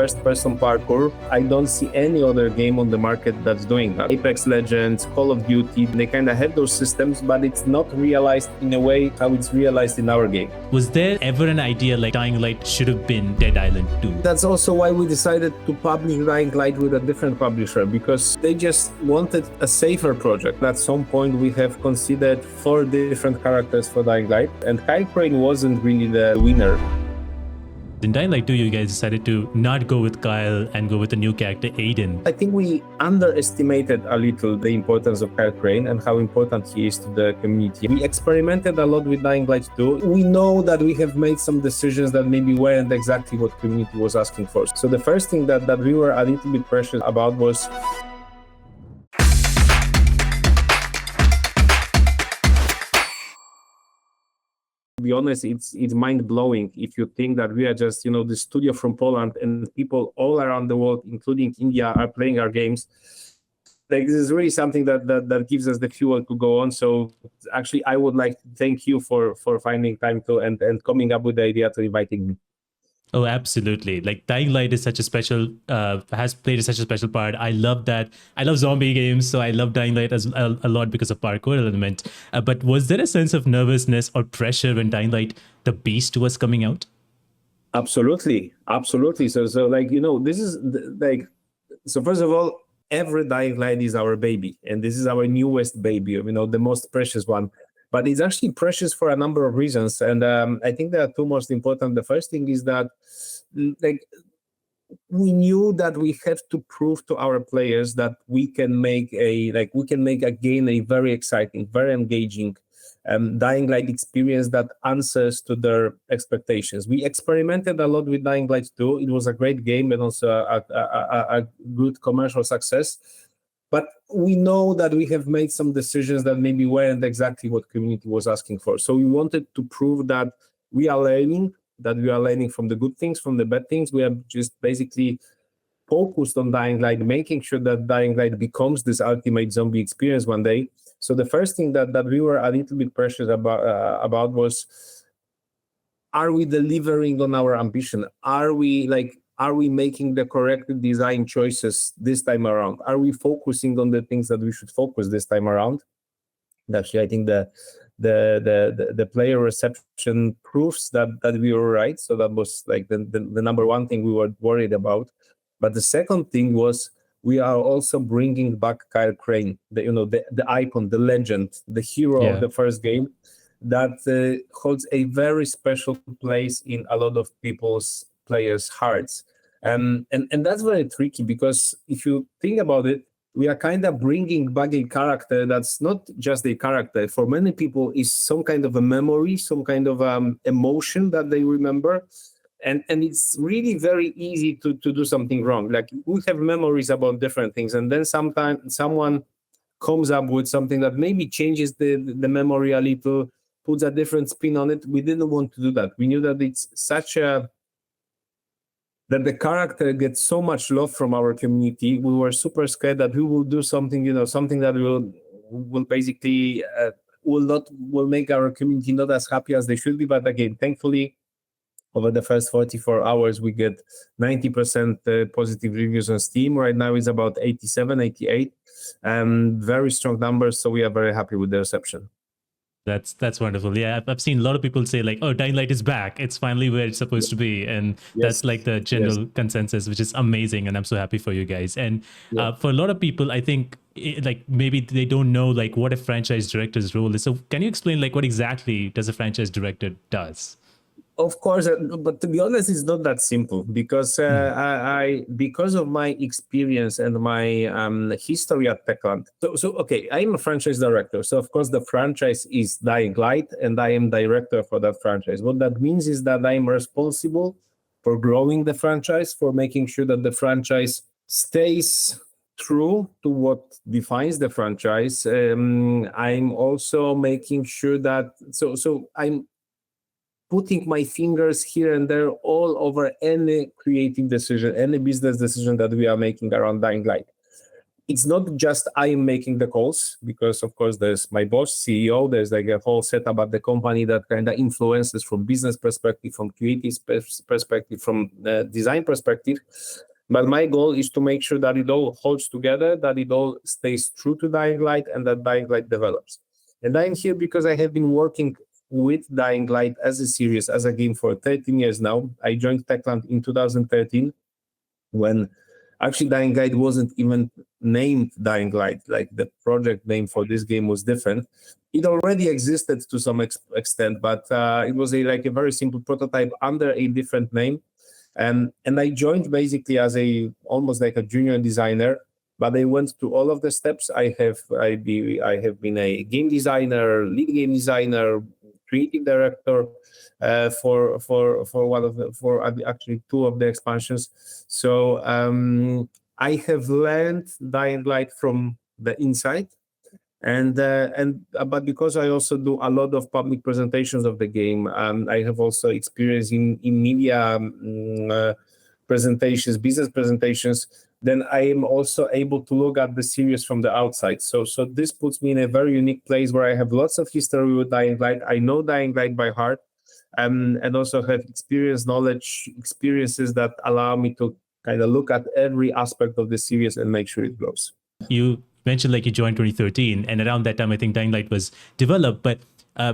first-person parkour. I don't see any other game on the market that's doing that. Apex Legends, Call of Duty, they kind of have those systems, but it's not realized in a way how it's realized in our game. Was there ever an idea like Dying Light should have been Dead Island 2? That's also why we decided to publish Dying Light with a different publisher, because they just wanted a safer project. At some point, we have considered 4 different characters for Dying Light, and Kyle Crane wasn't really the winner. In Dying Light 2, you guys decided to not go with Kyle and go with a new character, Aiden. I think we underestimated a little the importance of Kyle Crane and how important he is to the community. We experimented a lot with Dying Light 2. We know that we have made some decisions that maybe weren't exactly what community was asking for. So the first thing that we were a little bit precious about was to be honest, it's mind-blowing if you think that we are just, the studio from Poland and people all around the world, including India, are playing our games. Like, this is really something that gives us the fuel to go on. So actually, I would like to thank you for finding time to and coming up with the idea to inviting me. Oh, absolutely. Like Dying Light is such a special, has played such a special part. I love that. I love zombie games, so I love Dying Light as a lot because of parkour element. But was there a sense of nervousness or pressure when Dying Light, the Beast, was coming out? Absolutely. So like, this is like, so first of all, every Dying Light is our baby, and this is our newest baby, the most precious one. But it's actually precious for a number of reasons. And I think there are 2 most important. The first thing is that we knew that we have to prove to our players that we can make again a very exciting, very engaging Dying Light experience that answers to their expectations. We experimented a lot with Dying Light 2. It was a great game and also a good commercial success. But we know that we have made some decisions that maybe weren't exactly what community was asking for. So we wanted to prove that we are learning from the good things, from the bad things. We are just basically focused on Dying Light, making sure that Dying Light becomes this ultimate zombie experience one day. So the first thing that we were a little bit precious about was, are we delivering on our ambition? Are we making the correct design choices this time around? Are we focusing on the things that we should focus this time around? Actually, I think the player reception proves that we were right. So that was like the number one thing we were worried about. But the second thing was, we are also bringing back Kyle Crane, the icon, the legend, the hero of the first game, that holds a very special place in a lot of players' hearts. And that's very tricky, because if you think about it, we are kind of bringing back a character that's not just a character. For many people, is some kind of a memory, some kind of emotion that they remember. And it's really very easy to do something wrong. Like, we have memories about different things, and then sometimes someone comes up with something that maybe changes the memory a little, puts a different spin on it. We didn't want to do that. We knew that it's that the character gets so much love from our community. We were super scared that we will do something, something that will basically will make our community not as happy as they should be. But again, thankfully, over the first 44 hours, we get 90% positive reviews on Steam. Right now it's about 87, 88, very strong numbers. So we are very happy with the reception. That's wonderful. Yeah, I've seen a lot of people say like, oh, Dying Light is back. It's finally where it's supposed to be. And that's like the general consensus, which is amazing. And I'm so happy for you guys. And for a lot of people, I think maybe they don't know like what a franchise director's role is. So can you explain like what exactly does a franchise director does? Of course, but to be honest, it's not that simple, because because of my experience and my history at Techland. So okay, I'm a franchise director. So of course, the franchise is Dying Light, and I am director for that franchise. What that means is that I'm responsible for growing the franchise, for making sure that the franchise stays true to what defines the franchise. I'm also making sure that so I'm putting my fingers here and there all over any creative decision, any business decision that we are making around Dying Light. it's not just I am making the calls, because of course there's my boss, CEO, there's like a whole setup at the company that kind of influences from business perspective, from creative perspective, from design perspective. But my goal is to make sure that it all holds together, that it all stays true to Dying Light, and that Dying Light develops. And I'm here because I have been working with Dying Light as a series, as a game for 13 years now. I joined Techland in 2013 when actually Dying Light wasn't even named Dying Light. Like the project name for this game was different. It already existed to some extent, but it was like a very simple prototype under a different name. And I joined basically as a almost like a junior designer, but I went through all of the steps. I have been a game designer, lead game designer, creative director for actually two of the expansions. So I have learned Dying Light from the inside, and but because I also do a lot of public presentations of the game, I have also experience in media presentations, business presentations. Then I am also able to look at the series from the outside. So this puts me in a very unique place where I have lots of history with Dying Light. I know Dying Light by heart, and also have experiences that allow me to kind of look at every aspect of the series and make sure it grows. You mentioned like you joined 2013, and around that time, I think Dying Light was developed. But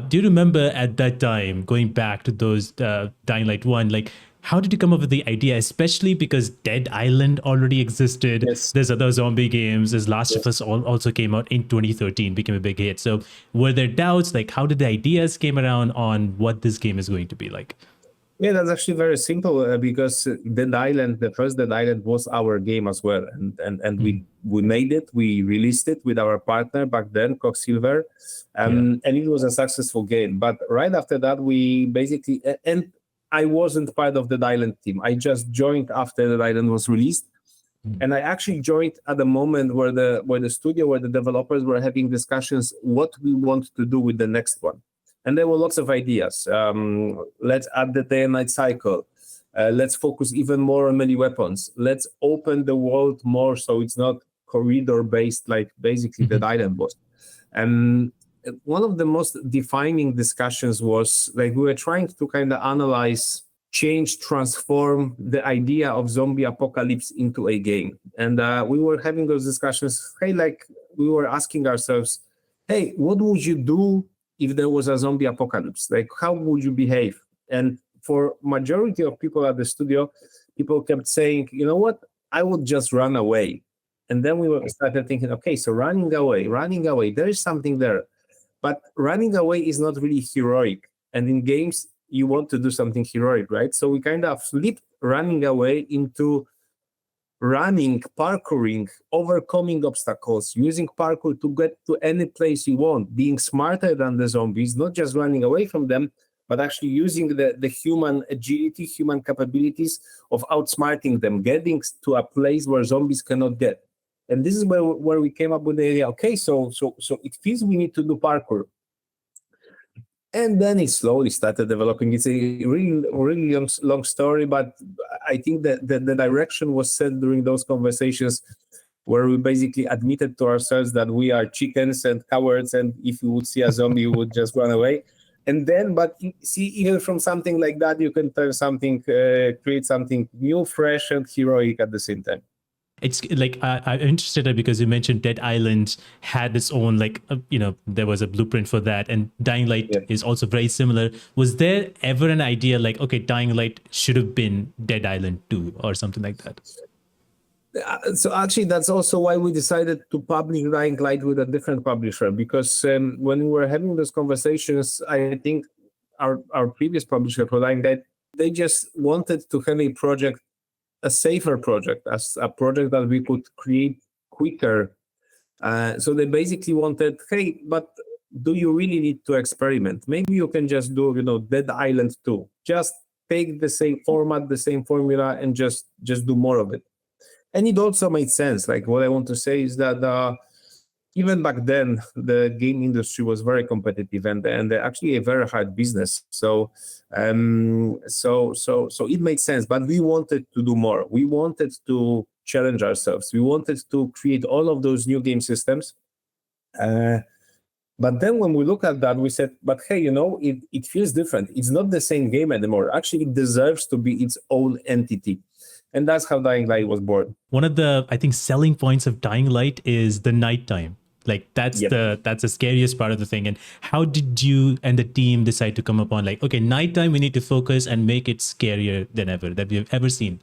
do you remember at that time, going back to those Dying Light 1, like how did you come up with the idea, especially because Dead Island already existed? Yes. There's other zombie games. There's Last of Us also came out in 2013, became a big hit. So were there doubts? Like how did the ideas came around on what this game is going to be like? Yeah, that's actually very simple because Dead Island, the first Dead Island was our game as well. And we made it, we released it with our partner back then, Cocksilver, and it was a successful game. But right after that, we basically, and I wasn't part of the Dead Island team. I just joined after the Island was released. And I actually joined at the moment where the studio, where the developers were having discussions what we want to do with the next one. And there were lots of ideas. Let's add the day and night cycle. Let's focus even more on melee weapons. Let's open the world more so it's not corridor based like basically the Island was. And one of the most defining discussions was like we were trying to kind of analyze, change, transform the idea of zombie apocalypse into a game. And we were having those discussions. Hey, like we were asking ourselves, hey, what would you do if there was a zombie apocalypse? Like, how would you behave? And for majority of people at the studio, people kept saying, you know what, I would just run away. And then we started thinking, okay, so running away, there is something there. But running away is not really heroic. And in games, you want to do something heroic, right? So we kind of flipped running away into running, parkouring, overcoming obstacles, using parkour to get to any place you want, being smarter than the zombies, not just running away from them, but actually using the human agility, human capabilities of outsmarting them, getting to a place where zombies cannot get. And this is where we came up with the idea, okay, so it feels we need to do parkour. And then it slowly started developing. It's a really long story, but I think that the direction was set during those conversations where we basically admitted to ourselves that we are chickens and cowards, and if you would see a zombie, you would just run away. And then, but see, even from something like that, you can turn something, create something new, fresh, and heroic at the same time. It's like I'm interested because you mentioned Dead Island had its own there was a blueprint for that, and Dying Light is also very similar. Was there ever an idea like, okay, Dying Light should have been Dead Island 2 or something like that? So actually, that's also why we decided to publish Dying Light with a different publisher, because when we were having those conversations, I think our previous publisher for Dying Light, they just wanted to have a safer project, as a project that we could create quicker. So they basically wanted, hey, but do you really need to experiment? Maybe you can just do, Dead Island 2. Just take the same format, the same formula, and just do more of it. And it also made sense. Like what I want to say is that even back then, the game industry was very competitive and actually a very hard business. So it made sense. But we wanted to do more. We wanted to challenge ourselves. We wanted to create all of those new game systems. But then when we look at that, we said, but hey, it feels different. It's not the same game anymore. Actually, it deserves to be its own entity. And that's how Dying Light was born. One of the, I think, selling points of Dying Light is the nighttime. Like that's the scariest part of the thing. And how did you and the team decide to come upon like, okay, nighttime, we need to focus and make it scarier than ever that we've ever seen?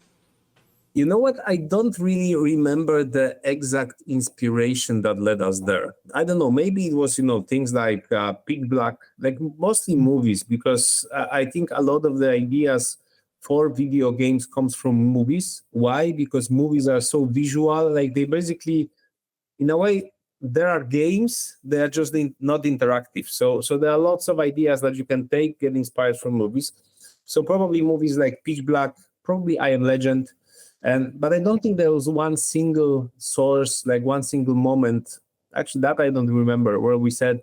You know what? I don't really remember the exact inspiration that led us there. I don't know. Maybe it was, things like Pitch Black, like mostly movies, because I think a lot of the ideas for video games comes from movies. Why? Because movies are so visual. Like they basically, in a way, there are games, they are just not interactive. So there are lots of ideas that you can take, get inspired from movies. So probably movies like Pitch Black, probably I Am Legend. But I don't think there was one single source, like one single moment, actually that I don't remember, where we said,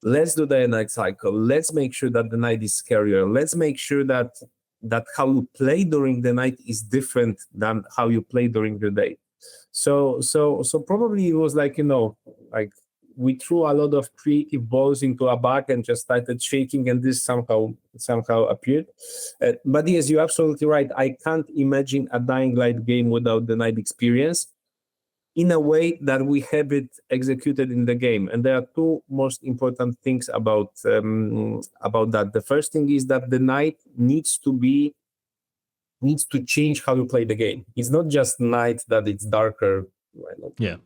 let's do the night cycle. Let's make sure that the night is scarier. Let's make sure that how you play during the night is different than how you play during the day. So probably it was like, like we threw a lot of creative balls into a bag and just started shaking, and this somehow appeared. But yes, you're absolutely right. I can't imagine a Dying Light game without the night experience in a way that we have it executed in the game. And there are two most important things about that. The first thing is that the night needs to change how you play the game. It's not just night that it's darker. Yeah.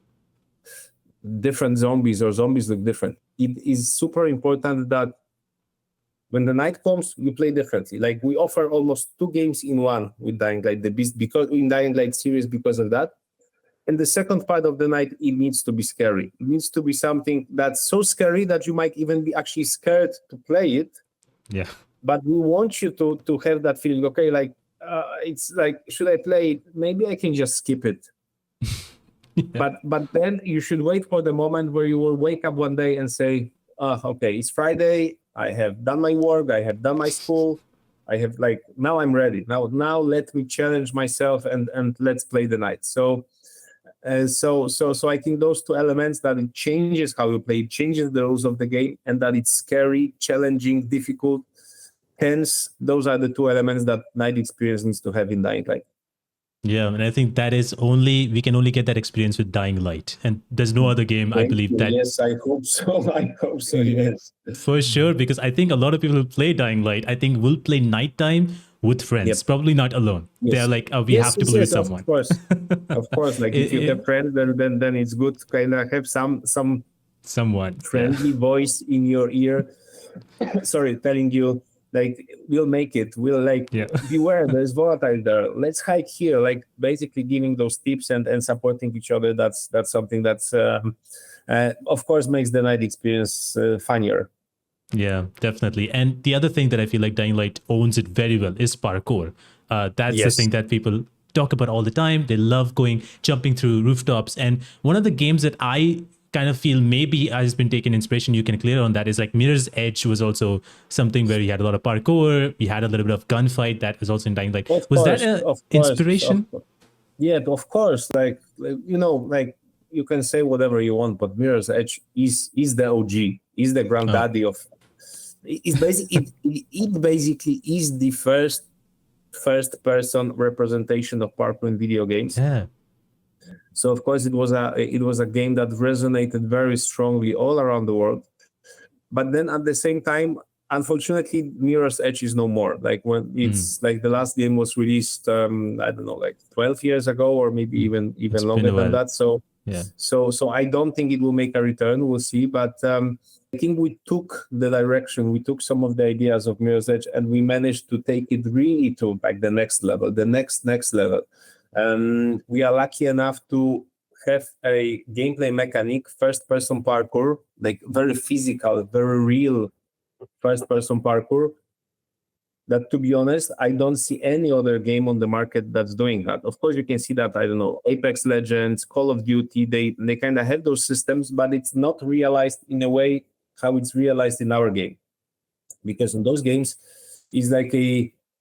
Different zombies or zombies look different. It is super important that when the night comes, you play differently. Like we offer almost 2 games in one with Dying Light, the Beast, because in Dying Light series because of that. And the second part of the night, it needs to be scary. It needs to be something that's so scary that you might even be actually scared to play it. Yeah. But we want you to have that feeling. Okay, like it's like, should I play it? Maybe I can just skip it. Yeah. But then you should wait for the moment where you will wake up one day and say, okay, it's Friday. I have done my work. I have done my school. I have now I'm ready. Now let me challenge myself and let's play the night. So I think those two elements, that it changes how you play, it changes the rules of the game, and that it's scary, challenging, difficult. Hence, those are the two elements that night experience needs to have in Dying Light. Yeah, and I think we can only get that experience with Dying Light, and there's no other game I believe that. Yes, I hope so. I hope so. Yes, for sure. Because I think a lot of people who play Dying Light, I think will play nighttime with friends, probably not alone. Yes. They're like, we have to play with someone. Of course. Like if you have friends, then it's good to kind of have someone friendly voice in your ear. Sorry, telling you, like, we'll make it. We'll beware, there's volatile there. Let's hide here. Like basically giving those tips and supporting each other. That's something that's of course makes the night experience funnier. Yeah, definitely. And the other thing that I feel like Dying Light owns it very well is parkour. That's the thing that people talk about all the time. They love jumping through rooftops. And one of the games that I kind of feel maybe has been taken inspiration, you can clear on that, is like Mirror's Edge was also something where he had a lot of parkour. We had a little bit of gunfight that was also in Dying Light. Was that an inspiration? Yeah, of course. Like you can say whatever you want, but Mirror's Edge is the OG, is the granddaddy of. It basically is the first person representation of parkour in video games. Yeah. So of course it was a game that resonated very strongly all around the world. But then at the same time, unfortunately, Mirror's Edge is no more. Like when it's like the last game was released, I don't know, like 12 years ago, or maybe even longer than that. So yeah. So I don't think it will make a return. We'll see. But I think we took the direction. We took some of the ideas of Mirror's Edge, and we managed to take it really to like the next level, the next level. We are lucky enough to have a gameplay mechanic, first-person parkour, like very physical, very real first-person parkour that, to be honest, I don't see any other game on the market that's doing that. Of course, you can see that, I don't know, Apex Legends, Call of Duty, they kind of have those systems, but it's not realized in a way how it's realized in our game. Because in those games, it's like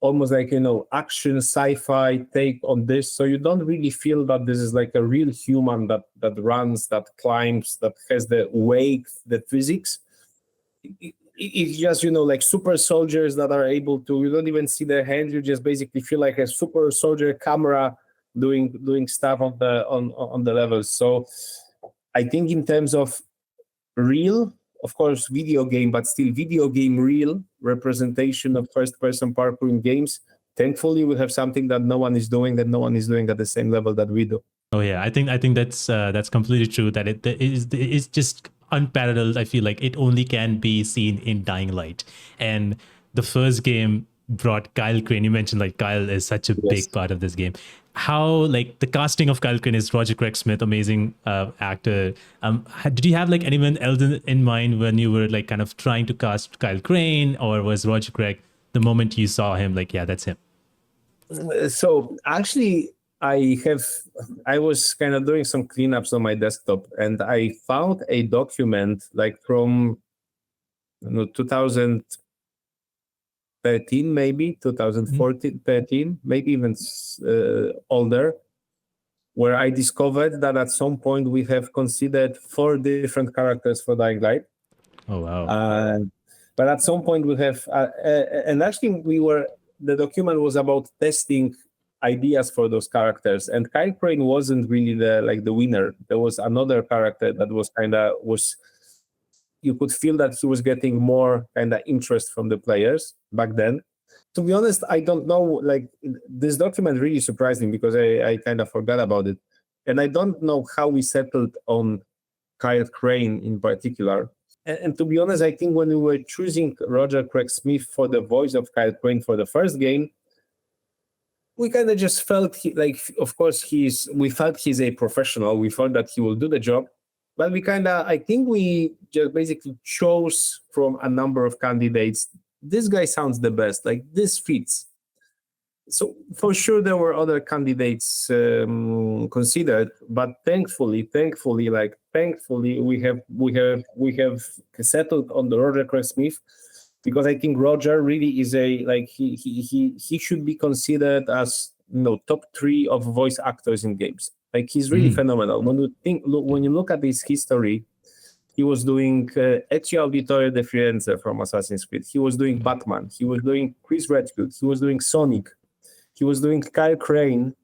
almost like, action sci-fi take on this. So you don't really feel that this is like a real human that runs, that climbs, that has the weight, the physics. It's just, like super soldiers that are able to, you don't even see their hands, you just basically feel like a super soldier camera doing stuff on the levels. So I think in terms of real, of course, video game, but still video game real representation of first-person parkour in games, thankfully we have something that no one is doing at the same level that we do. Oh yeah, I think that's completely true. That it is just unparalleled. I feel like it only can be seen in Dying Light, and the first game brought Kyle Crane. You mentioned like Kyle is such a big part of this game. How like the casting of Kyle Crane is Roger Craig Smith, amazing actor. Did you have like anyone else in mind when you were like kind of trying to cast Kyle Crane, or was Roger Craig the moment you saw him like, yeah, that's him? So actually, I was kind of doing some cleanups on my desktop, and I found a document like from 2013, maybe 2014, 13, maybe even older, where I discovered that at some point we have considered 4 different characters for Dying Light. Oh wow! But at some point we have, and actually the document was about testing ideas for those characters, and Kyle Crane wasn't really the winner. There was another character that was you could feel that he was getting more kind of interest from the players back then. To be honest, I don't know, like this document really surprised me because I kind of forgot about it, and I don't know how we settled on Kyle Crane in particular. And to be honest, I think when we were choosing Roger Craig Smith for the voice of Kyle Crane for the first game, we kind of just felt of course we felt he's a professional. We thought that he will do the job, but I think we just basically chose from a number of candidates. This guy sounds the best. Like this fits. So for sure there were other candidates considered, but thankfully we have settled on the Roger Craig Smith, because I think Roger really is he should be considered as top 3 of voice actors in games. Like he's really phenomenal. When you look at his history, he was doing Ezio Auditore de Firenze from Assassin's Creed. He was doing Batman. He was doing Chris Redfield. He was doing Sonic. He was doing Kyle Crane.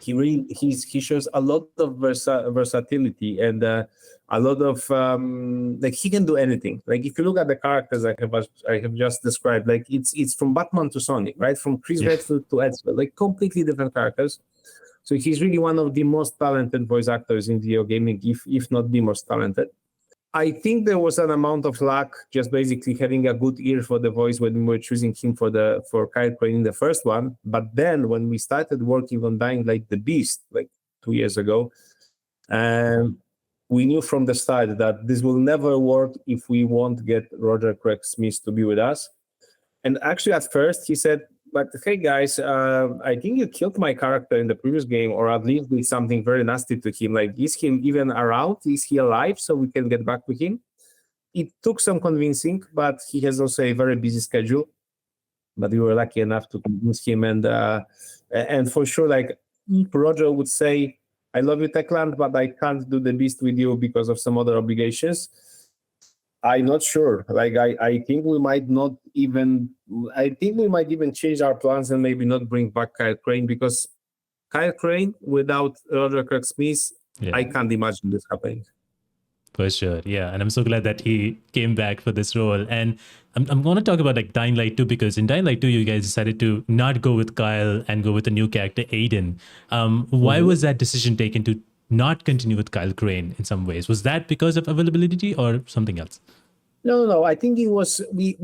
He shows a lot of versatility and a lot of he can do anything. Like if you look at the characters I have just described, like it's from Batman to Sonic, right? From Chris Redfield to Ezio, like completely different characters. So he's really one of the most talented voice actors in video gaming, if not the most talented. I think there was an amount of luck, just basically having a good ear for the voice when we were choosing him for Kyle Crane in the first one. But then when we started working on Dying Light the Beast, like 2 years ago, we knew from the start that this will never work if we won't get Roger Craig Smith to be with us. And actually at first he said, but hey guys, I think you killed my character in the previous game, or at least did something very nasty to him. Like, is he even around? Is he alive so we can get back with him? It took some convincing, but he has also a very busy schedule. But we were lucky enough to convince him, and for sure, like Roger would say, I love you, Techland, but I can't do the Beast with you because of some other obligations. I'm not sure. Like I think we might even change our plans and maybe not bring back Kyle Crane, because Kyle Crane without Roger Craig Smith, I can't imagine this happening. For sure, yeah, and I'm so glad that he came back for this role. And I'm going to talk about like Dying Light 2, because in Dying Light 2, you guys decided to not go with Kyle and go with a new character, Aiden. Why was that decision taken to not continue with Kyle Crane in some ways? Was that because of availability or something else? No. I think it was we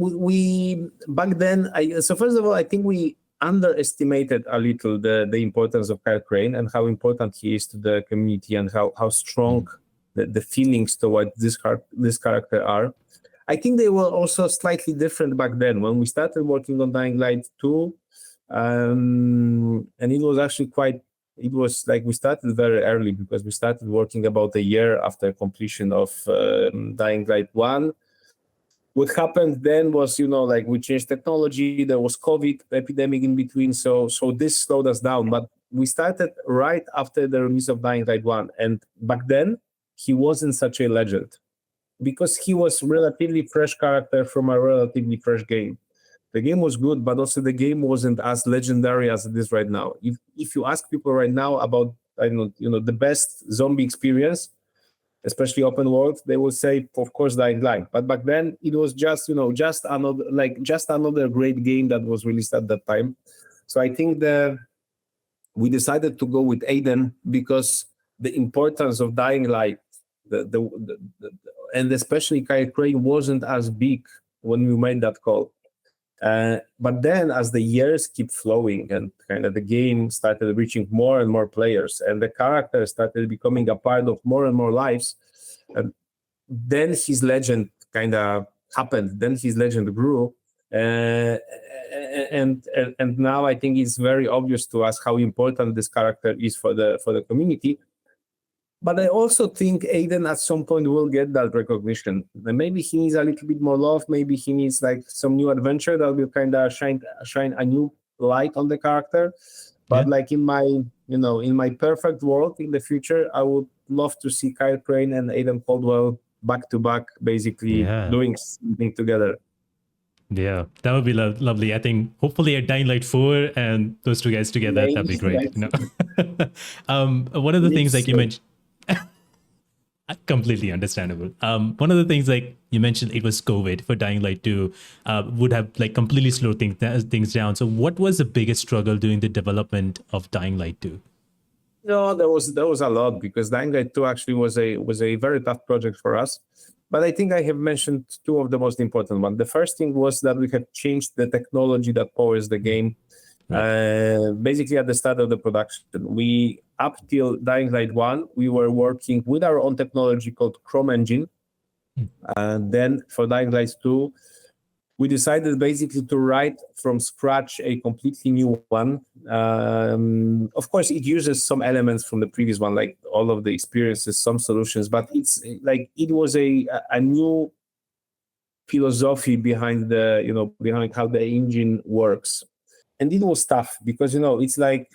back then. So first of all, I think we underestimated a little the importance of Kyle Crane and how important he is to the community and how strong the feelings towards this character are. I think they were also slightly different back then when we started working on Dying Light 2. And it was actually it was like we started very early because we started working about a year after completion of Dying Light 1. What happened then was, like we changed technology. There was COVID epidemic in between, so this slowed us down. But we started right after the release of Dying Light 1, and back then he wasn't such a legend because he was relatively fresh character from a relatively fresh game. The game was good, but also the game wasn't as legendary as it is right now. If you ask people right now about, I don't know, the best zombie experience, especially open world, they will say, of course, Dying Light. But back then, it was just just another great game that was released at that time. So I think we decided to go with Aiden because the importance of Dying Light, and especially Kyle Crane, wasn't as big when we made that call. But then as the years keep flowing and kind of the game started reaching more and more players and the character started becoming a part of more and more lives, then his legend kind of happened. Then his legend grew. And now I think it's very obvious to us how important this character is for the community. But I also think Aiden at some point will get that recognition. And maybe he needs a little bit more love. Maybe he needs like some new adventure that will kind of shine a new light on the character. But like in my perfect world in the future, I would love to see Kyle Crane and Aiden Caldwell back to back, basically doing something together. Yeah, that would be lovely. I think hopefully at Dying Light 4 and those two guys together, that'd be great. One of the things like you mentioned, completely understandable. One of the things like you mentioned, it was COVID for Dying Light 2, would have like completely slowed things down. So what was the biggest struggle during the development of Dying Light 2? No, there was a lot because Dying Light 2 actually was a very tough project for us. But I think I have mentioned two of the most important ones. The first thing was that we have changed the technology that powers the game. Basically at the start of the production. We, up till Dying Light 1, we were working with our own technology called Chrome Engine. And then for Dying Light 2, we decided basically to write from scratch a completely new one. Of course, it uses some elements from the previous one, like all of the experiences, some solutions, but it's like it was a new philosophy behind behind how the engine works. And it was tough because, it's like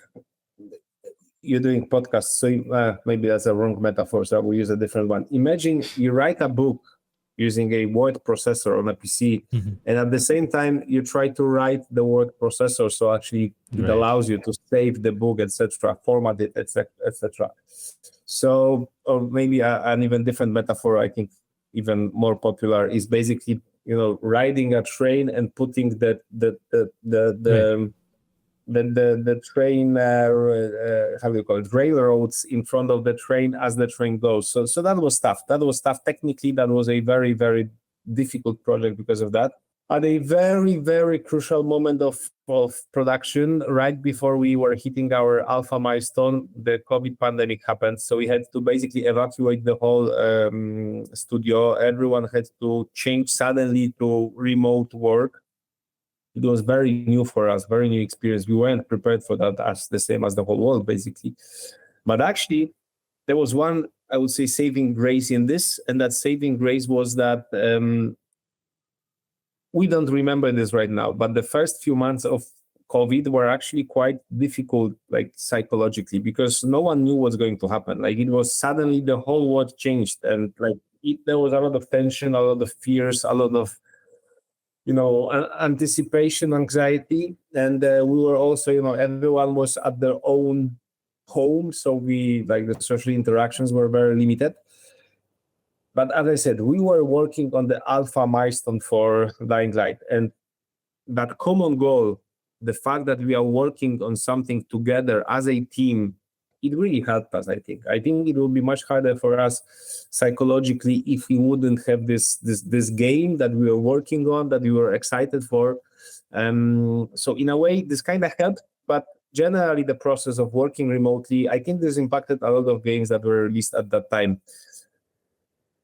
you're doing podcasts. So maybe that's a wrong metaphor. So I will use a different one. Imagine you write a book using a word processor on a PC. And at the same time, you try to write the word processor. So actually it allows you to save the book, etc., format it, etc. So, or maybe an even different metaphor, I think even more popular, is basically, riding a train and putting the train, how do you call it, railroads in front of the train as the train goes. So that was tough. Technically, that was a very, very difficult project because of that. At a very, very crucial moment of production, right before we were hitting our alpha milestone, the COVID pandemic happened. So we had to basically evacuate the whole studio. Everyone had to change suddenly to remote work. It was very new for us, very new experience. We weren't prepared for that as the same as the whole world, basically. But actually, there was one, I would say, saving grace in this. And that saving grace was that we don't remember this right now, but the first few months of COVID were actually quite difficult, like psychologically, because no one knew what's going to happen. Like it was suddenly the whole world changed. And like there was a lot of tension, a lot of fears, a lot of anticipation, anxiety, and we were also, everyone was at their own home, so the social interactions were very limited. But as I said, we were working on the alpha milestone for Dying Light, and that common goal, the fact that we are working on something together as a team, it really helped us. I think it would be much harder for us psychologically if we wouldn't have this game that we were working on, that we were excited for. So in a way, this kind of helped, but generally the process of working remotely, I think this impacted a lot of games that were released at that time.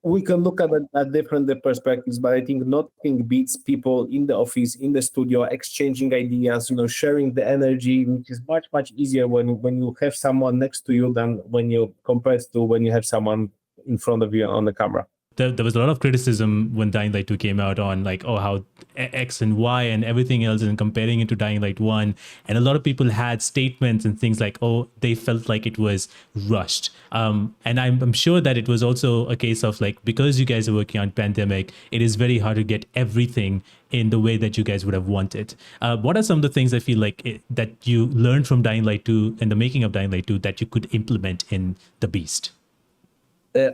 we can look at different perspectives, but I think nothing beats people in the office, in the studio, exchanging ideas, sharing the energy, which is much easier when you have someone next to you than when you compared to when you have someone in front of you on the camera. There was a lot of criticism when Dying Light 2 came out on like, oh, how X and Y and everything else, and comparing it to Dying Light 1. And a lot of people had statements and things like, oh, they felt like it was rushed. And I'm sure that it was also a case of like, because you guys are working on pandemic, it is very hard to get everything in the way that you guys would have wanted. What are some of the things I feel like that you learned from Dying Light 2 and the making of Dying Light 2 that you could implement in The Beast?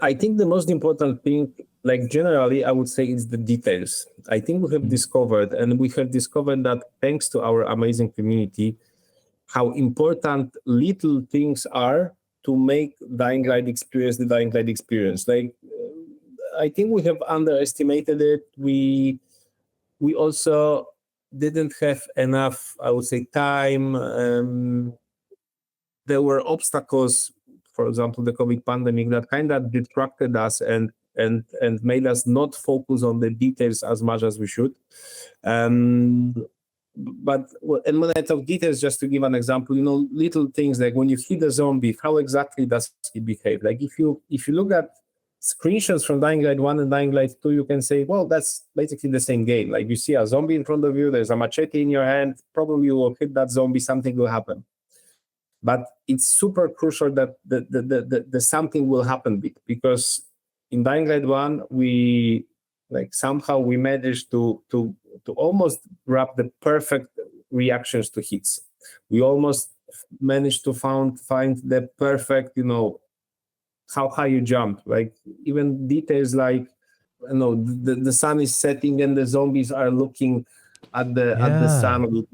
I think the most important thing, like generally, I would say it's the details. I think we have discovered that thanks to our amazing community, how important little things are to make Dying Light experience the Dying Light experience. Like, I think we have underestimated it. We also didn't have enough, I would say, time. There were obstacles, for example, the COVID pandemic, that kind of distracted us and made us not focus on the details as much as we should. But and when I talk details, just to give an example, little things like when you hit a zombie, how exactly does he behave? Like if you look at screenshots from Dying Light 1 and Dying Light 2, you can say, well, that's basically the same game. Like you see a zombie in front of you, there's a machete in your hand, probably you will hit that zombie, something will happen. But it's super crucial that the something will happen, because in Dying Light 1, we somehow we managed to almost grab the perfect reactions to hits. We almost managed to find the perfect, how high you jump. Like even details like, the sun is setting and the zombies are looking at the sun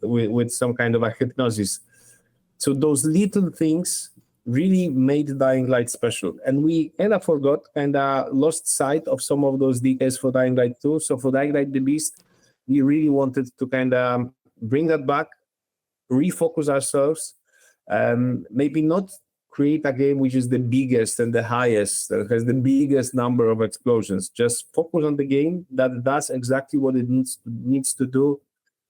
with some kind of a hypnosis. So those little things really made Dying Light special. And we kind of lost sight of some of those details for Dying Light 2. So for Dying Light The Beast, we really wanted to kind of bring that back, refocus ourselves, maybe not create a game which is the biggest and the highest, that has the biggest number of explosions. Just focus on the game that does exactly what it needs to do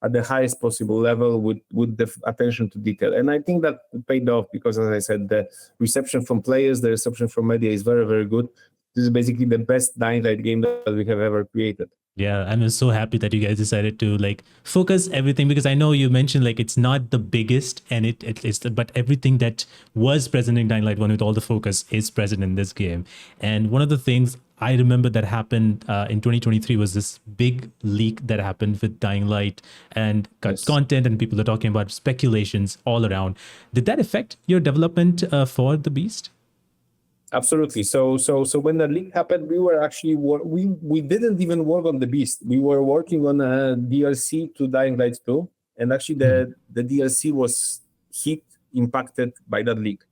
at the highest possible level with the attention to detail. And I think that paid off because, as I said, the reception from players, the reception from media is very, very good. This is basically the best Dying Light game that we have ever created. Yeah, I'm so happy that you guys decided to focus everything, because I know you mentioned it's not the biggest and it is, but everything that was present in Dying Light 1 with all the focus is present in this game. And one of the things I remember that happened in 2023 was this big leak that happened with Dying Light and content, and people are talking about speculations all around. Did that affect your development for The Beast? Absolutely. So when the leak happened, we were actually we didn't even work on The Beast. We were working on a DLC to Dying Light 2, and actually the DLC was impacted by that leak.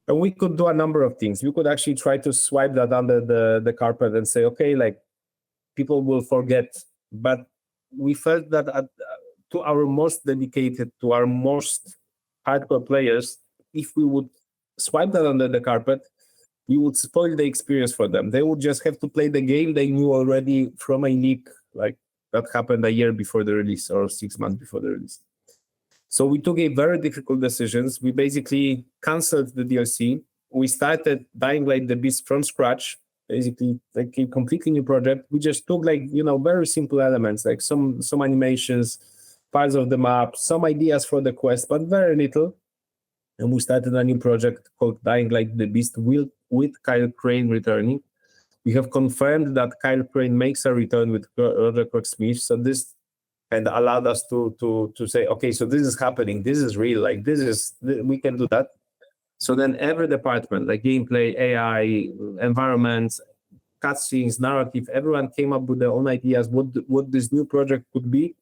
And we could do a number of things. We could actually try to swipe that under the carpet and say, okay, people will forget. But we felt that to our most dedicated, to our most hardcore players, if we would swipe that under the carpet, we would spoil the experience for them. They would just have to play the game they knew already from a leak that happened a year before the release or 6 months before the release. So we took a very difficult decisions. We basically canceled the DLC. We started Dying Light The Beast from scratch, basically a completely new project. We just took very simple elements, like some animations, parts of the map, some ideas for the quest, but very little. And we started a new project called Dying Light The Beast with Kyle Crane returning. We have confirmed that Kyle Crane makes a return with Roger Smith. So this and allowed us to say, okay, so this is happening. This is real. We can do that. So then every department, like gameplay, AI, environments, cutscenes, narrative, everyone came up with their own ideas what this new project could be.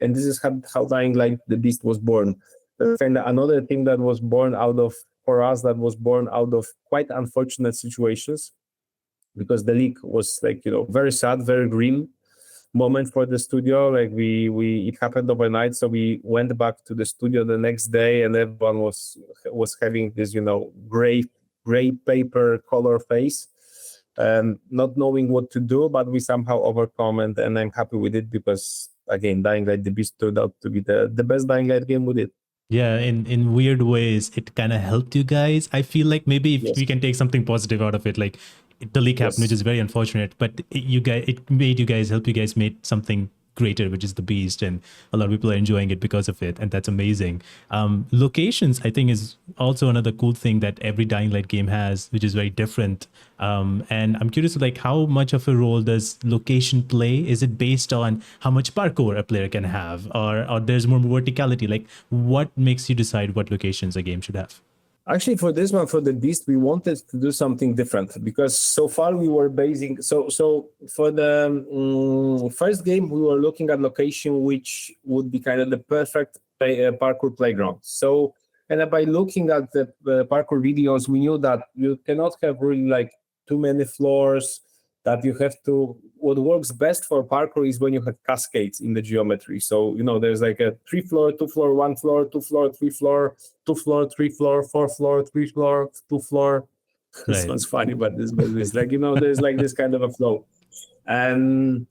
And this is how Dying Light The Beast was born. And another thing that was born out of quite unfortunate situations, because the leak was very sad, very grim moment for the studio. It happened overnight, so we went back to the studio the next day, and everyone was having this gray paper color face. not knowing what to do, but we somehow overcome, and I'm happy with it because again, Dying Light the Beast turned out to be the best Dying Light game with it. Yeah, in weird ways, it kind of helped you guys. I feel like maybe if we can take something positive out of it, like the leak happened, which is very unfortunate, but it made you guys, help you guys made something greater, which is the Beast, and a lot of people are enjoying it because of it, and that's amazing. Locations, I think, is also another cool thing that every Dying Light game has, which is very different. And I'm curious, like, how much of a role does location play? Is it based on how much parkour a player can have, or there's more verticality? Like, what makes you decide what locations a game should have? Actually, for this one, for the Beast, we wanted to do something different because so far we were basing. So for the first game, we were looking at location which would be kind of the perfect parkour playground. So, and by looking at the parkour videos, we knew that you cannot have really like too many floors. That you have to. What works best for parkour is when you have cascades in the geometry. So there's like a 3-floor, 2-floor, 1-floor, 2-floor, 3-floor, 2-floor, 3-floor, 4-floor, 3-floor, 2-floor. This Right. one's funny, but this is like there's like this kind of a flow, and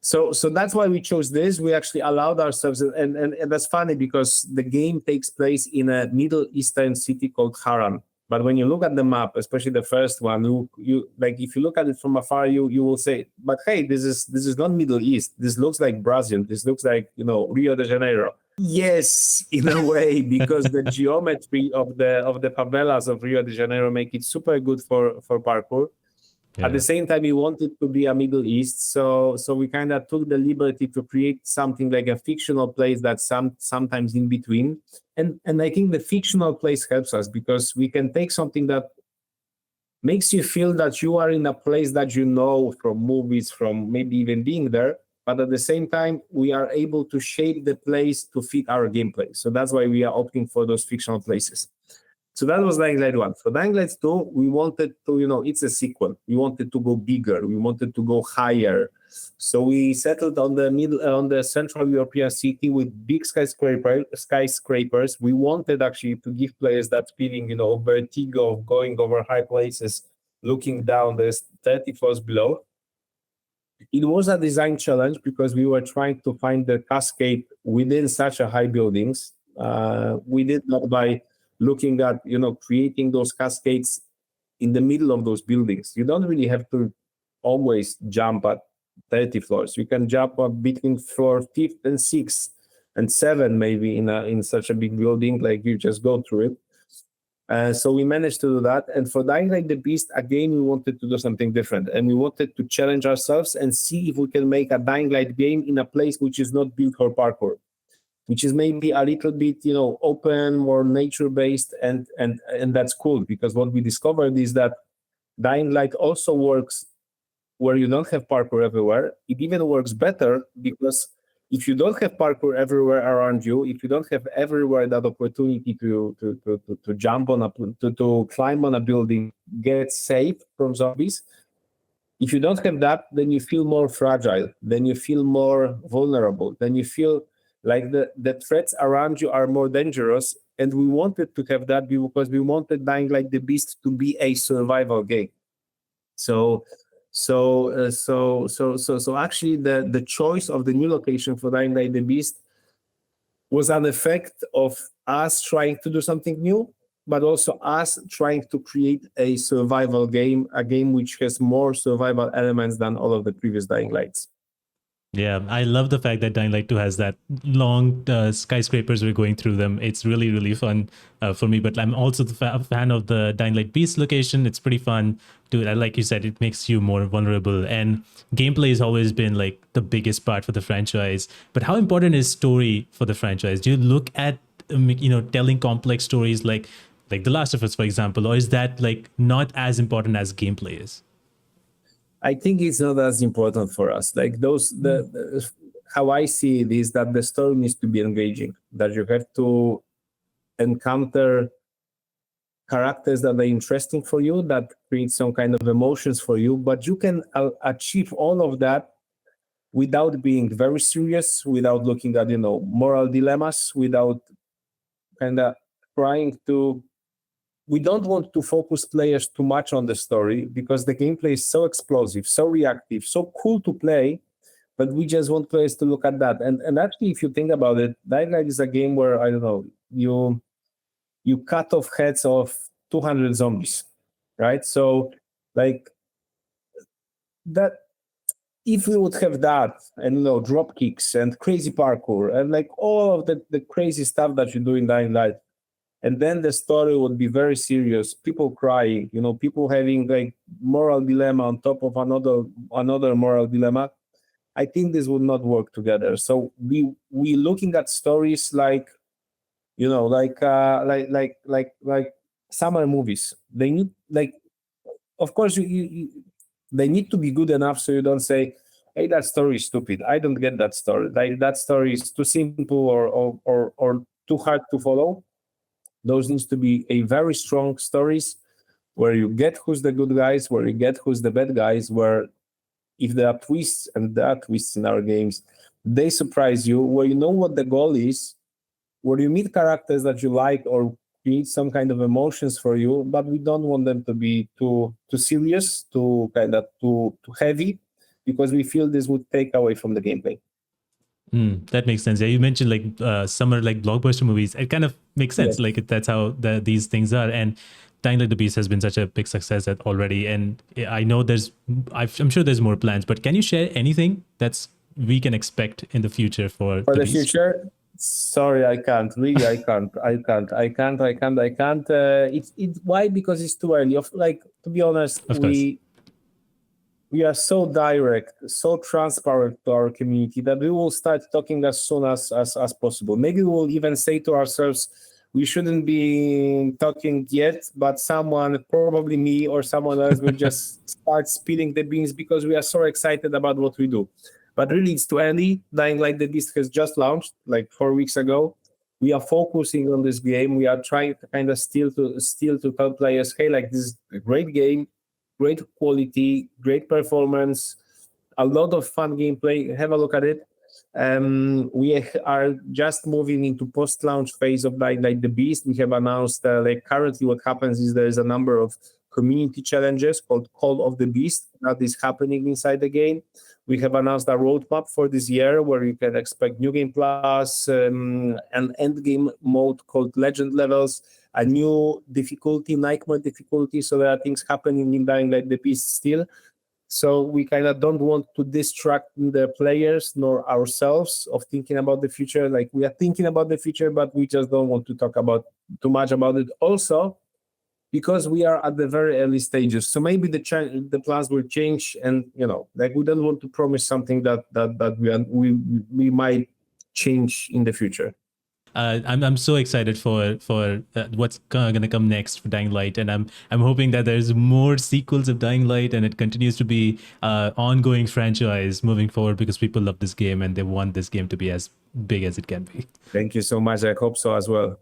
so that's why we chose this. We actually allowed ourselves, and that's funny because the game takes place in a Middle Eastern city called Haran. But when you look at the map, especially the first one, you like if you look at it from afar, you will say, "But hey, this is not Middle East. This looks like Brazil. This looks like Rio de Janeiro." Yes, in a way, because the geometry of the favelas of Rio de Janeiro make it super good for parkour. At the same time, we wanted to be a Middle East, so we kind of took the liberty to create something like a fictional place that's sometimes in between, and I think the fictional place helps us because we can take something that makes you feel that you are in a place that you know from movies, from maybe even being there, but at the same time, we are able to shape the place to fit our gameplay. So that's why we are opting for those fictional places. So that was Dying Light 1. For Dying Light 2, we wanted to, it's a sequel. We wanted to go bigger. We wanted to go higher. So we settled on the Central European city with big skyscrapers. We wanted actually to give players that feeling, vertigo of going over high places, looking down, there's 30 floors below. It was a design challenge because we were trying to find the cascade within such a high buildings. We did that by looking at creating those cascades in the middle of those buildings. You don't really have to always jump at 30 floors. You can jump up between floor 5th and 6th and 7 maybe in such a big building, like you just go through it. So we managed to do that. And for Dying Light the Beast, again, we wanted to do something different. And we wanted to challenge ourselves and see if we can make a Dying Light game in a place which is not built for parkour, which is maybe a little bit, open, more nature-based, and that's cool because what we discovered is that Dying Light also works where you don't have parkour everywhere. It even works better because if you don't have parkour everywhere around you, if you don't have everywhere that opportunity to jump on to climb on a building, get safe from zombies, if you don't have that, then you feel more fragile, then you feel more vulnerable, then you feel like the threats around you are more dangerous. And we wanted to have that because we wanted Dying Light the Beast to be a survival game. So actually the choice of the new location for Dying Light the Beast was an effect of us trying to do something new, but also us trying to create a survival game, a game which has more survival elements than all of the previous Dying Lights. Yeah, I love the fact that Dying Light 2 has that long skyscrapers we're going through them. It's really, really fun for me. But I'm also the fan of the Dying Light Beast location. It's pretty fun. Like you said, it makes you more vulnerable. And gameplay has always been like the biggest part for the franchise. But how important is story for the franchise? Do you look at, telling complex stories like The Last of Us, for example? Or is that like not as important as gameplay is? I think it's not as important for us. Like how I see it is that the story needs to be engaging, that you have to encounter characters that are interesting for you, that create some kind of emotions for you, but you can achieve all of that without being very serious, without looking at, moral dilemmas, without kind of trying to we don't want to focus players too much on the story because the gameplay is so explosive, so reactive, so cool to play. But we just want players to look at that. And actually, if you think about it, Dying Light is a game where, I don't know, you cut off heads of 200 zombies, right? So like that, if we would have that and drop kicks and crazy parkour and like all of the crazy stuff that you do in Dying Light, and then the story would be very serious, people crying, people having like moral dilemma on top of another moral dilemma, I think this would not work together. So we looking at stories like like summer movies. They need, like, of course they need to be good enough so you don't say, hey, that story is stupid, I don't get that story, like that story is too simple or too hard to follow. Those needs to be a very strong stories where you get who's the good guys, where you get who's the bad guys, where if there are twists, and there are twists in our games, they surprise you, where you know what the goal is, where you meet characters that you like or create some kind of emotions for you, but we don't want them to be too serious, too heavy, because we feel this would take away from the gameplay. That makes sense. Yeah, you mentioned like summer like blockbuster movies. It kind of makes sense. Yes. Like that's how these things are. And Dying Light the Beast has been such a big success already. And I know I'm sure there's more plans. But can you share anything that's we can expect in the future for the Beast? future? Sorry, I can't. Really, I can't. I can't. It's why? Because it's too early. Like, to be honest, Of course. We are so direct, so transparent to our community that we will start talking as soon as possible. Maybe we'll even say to ourselves, we shouldn't be talking yet, but someone, probably me or someone else, will just start spilling the beans because we are so excited about what we do. But really, it's too early. Dying Light the Beast has just launched like 4 weeks ago. We are focusing on this game. We are trying to kind of still to tell players, hey, like, this is a great game, great quality, great performance, a lot of fun gameplay. Have a look at it. We are just moving into post-launch phase of Dying Light the Beast. We have announced like currently what happens is there is a number of community challenges called Call of the Beast that is happening inside the game. We have announced a roadmap for this year where you can expect New Game Plus, an end game mode called Legend Levels, a new difficulty, Nightmare difficulty. So there are things happening in Dying Light the Beast still. So we kind of don't want to distract the players nor ourselves of thinking about the future. Like, we are thinking about the future, but we just don't want to talk about too much about it. Also, because we are at the very early stages, so maybe the plans will change, and like, we don't want to promise something that we might change in the future. I'm so excited for what's gonna come next for Dying Light, and I'm hoping that there's more sequels of Dying Light, and it continues to be ongoing franchise moving forward because people love this game and they want this game to be as big as it can be. Thank you so much. I hope so as well.